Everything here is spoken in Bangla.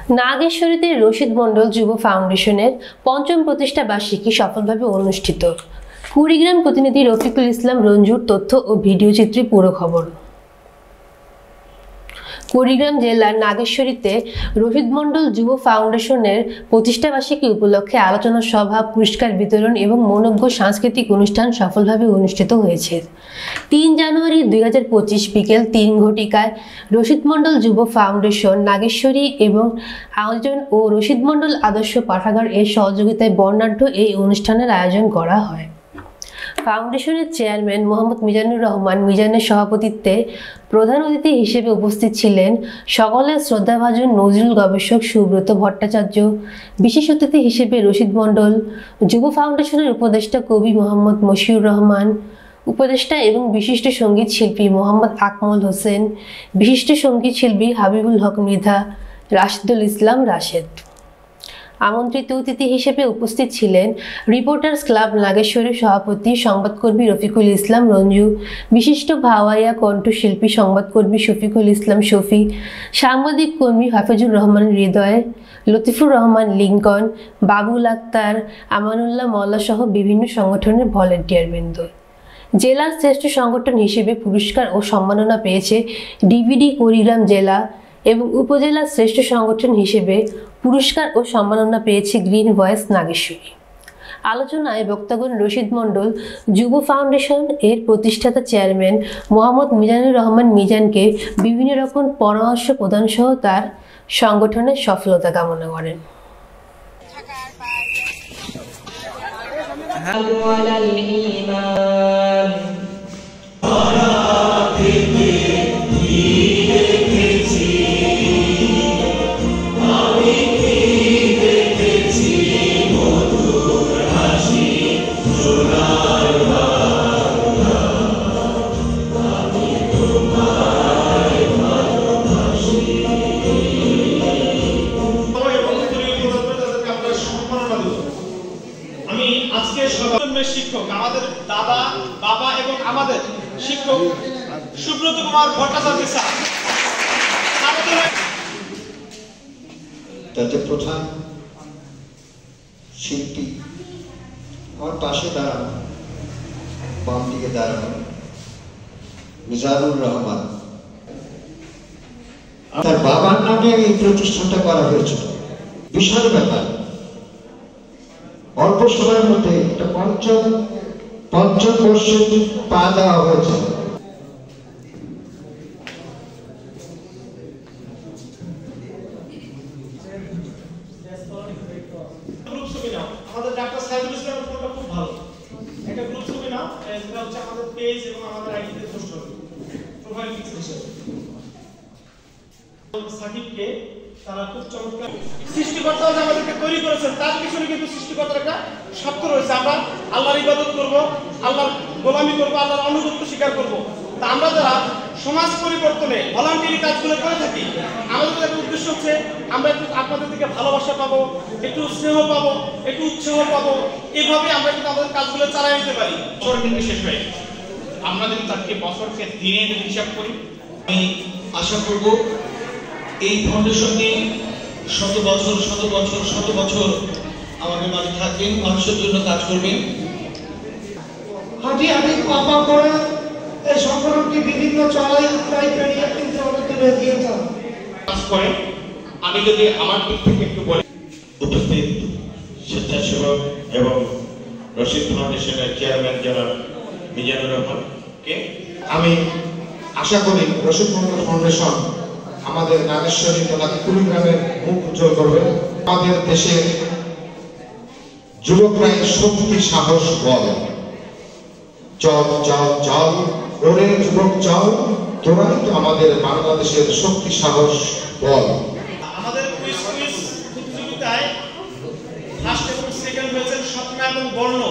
নাগেশ্বরীতে রশিদ মণ্ডল যুব ফাউন্ডেশনের পঞ্চম প্রতিষ্ঠা বার্ষিকী সফলভাবে অনুষ্ঠিত। কুড়িগ্রাম প্রতিনিধি রফিকুল ইসলাম রঞ্জুর তথ্য ও ভিডিও চিত্রে পুরো খবর। কুড়িগ্রাম জেলার নাগেশ্বরীতে রশিদ মণ্ডল যুব ফাউন্ডেশনের প্রতিষ্ঠা বার্ষিকী উপলক্ষে আলোচনা সভা, পুরস্কার বিতরণ এবং মনোজ্ঞ সাংস্কৃতিক অনুষ্ঠান সফলভাবে অনুষ্ঠিত হয়েছে। ৩ জানুয়ারি ২০২৫ বিকেল ৩ ঘটিকায় রশিদ মণ্ডল যুব ফাউন্ডেশন নাগেশ্বরী এবং আয়োজন ও রশিদ মণ্ডল আদর্শ পাঠাগার এর সহযোগিতায় বর্ণাঢ্য এই অনুষ্ঠানের আয়োজন করা হয়। ফাউন্ডেশনের চেয়ারম্যান মোহাম্মদ মিজানুর রহমান মিজানের সভাপতিত্বে প্রধান অতিথি হিসেবে উপস্থিত ছিলেন সকলের শ্রদ্ধাভাজন নজরুল গবেষক সুব্রত ভট্টাচার্য, বিশেষ অতিথি হিসেবে রশিদ মণ্ডল যুব ফাউন্ডেশনের উপদেষ্টা কবি মোহাম্মদ মশিউর রহমান, উপদেষ্টা এবং বিশিষ্ট সঙ্গীত শিল্পী মোহাম্মদ আকমল হোসেন, বিশিষ্ট সঙ্গীত শিল্পী হাবিবুল হক মৃধা, রাশিদুল ইসলাম রাশেদ। আমন্ত্রিত অতিথি হিসেবে উপস্থিত ছিলেন রিপোর্টার্স ক্লাব নাগেশ্বরীর সভাপতি সংবাদকর্মী রফিকুল ইসলাম রঞ্জু, বিশিষ্ট ভাওয়াইয়া কণ্ঠশিল্পী সংবাদকর্মী শফিকুল ইসলাম শফি, সাংবাদিক কর্মী হাফিজুর রহমান হৃদয়, লতিফুর রহমান লিঙ্কন, বাবুল আক্তার, আমানুল্লাহ মোল্লা সহ বিভিন্ন সংগঠনের ভলেন্টিয়ারবৃন্দ। জেলার শ্রেষ্ঠ সংগঠন হিসেবে পুরস্কার ও সম্মাননা পেয়েছে ডিভিডি কুড়িগ্রাম জেলা এবং উপজেলার শ্রেষ্ঠ সংগঠন হিসেবে পুরস্কার ও সম্মাননা পেয়েছে গ্রিন ভয়েস নাগেশ্বরী। আলোচনায় বক্তাগণ রশিদ মণ্ডল যুব ফাউন্ডেশন এর প্রতিষ্ঠাতা চেয়ারম্যান মোহাম্মদ মিজানুর রহমান মিজানকে বিভিন্ন রকম পরামর্শ প্রদান সহ তার সংগঠনের সফলতা কামনা করেন। শিক্ষক আমাদের দাদা বাবা এবং আমাদের শিক্ষক সুব্রত কুমার ভট্টাচার্য স্যার, তাতে প্রধান শিল্পী আমার পাশে দাঁড়ানো, বাম দিকে দাঁড়ানো মিজানুর রহমান, তার বাবার নামে এই প্রতিষ্ঠানটা করা হয়েছিল। বিশাল ব্যাপার, অল্প সময়ের মধ্যে একটা পঞ্চম বর্ষে পা দেওয়া হয়েছে। আমাদের ডাক্তার সাইদুল ইসলামের ফটোটা খুব ভালো, একটা গ্রুপ ছবি নাও, যেটা হচ্ছে আমাদের পেজ এবং আমাদের আইডিতে পোস্ট হবে প্রোফাইল পিকচার হিসেবে। সাকিবকে তারা খুব চমৎকার সৃষ্টিকর্তা যে আমাদেরকে তৈরি করেছেন, তার পিছনে কিন্তু সৃষ্টিকর্তার একটা শর্ত রয়েছে। আমরা আল্লাহর ইবাদত করব, আল্লাহর গোলামি করব, আল্লাহর আনুগত্য স্বীকার করব। তা আমরা যারা সমাজ পরিবর্তনে ভলান্টিয়ারি কাজগুলো করে থাকি, আমাদের একটা উদ্দেশ্য হচ্ছে আমরা একটু আপনাদের থেকে ভালোবাসা পাবো, একটু স্নেহ পাবো, একটু উৎসাহ পাবো। এভাবে আমরা কিন্তু আমাদের কাজগুলো চালিয়ে নিতে পারি। বছর কিন্তু শেষ হয়ে আমরা যদি তাকে বছরকে দিনে হিসাব করি, আমি আশা করব এই ফাউন্ডেশনটি শত বছর আমাদের মাঝে থাকবেন, মানুষের জন্য কাজ করবেন। হাঁটি পাপা করে এই সংগঠনটি বিভিন্ন চড়াই উত্তরাই পেরিয়ে কিন্তু আমাদের এগিয়েছে কাজ করেন। আমি যদি আমার দিক থেকে একটু বলি, উপস্থিত স্বেচ্ছাসেবক এবং রশিদ ফাউন্ডেশনের চেয়ারম্যান জনাব মিজানুর রহমানকে আমি আশা করি রশিদ মণ্ডল ফাউন্ডেশন আমাদের নাগেশ্বরী তথা কুড়িগ্রামের মুখ উজ্জ্বল করবে। আমাদের দেশের যুবকরাই শক্তি, সাহস, বল। চল চল চল ওরে যুবক চল, তোরাই তো আমাদের বাংলাদেশের শক্তি, সাহস, বল। আমাদের কুইজ প্রতিযোগিতায় ফার্স্ট এবং সেকেন্ড হয়েছে স্বপ্ন এবং বর্ণ।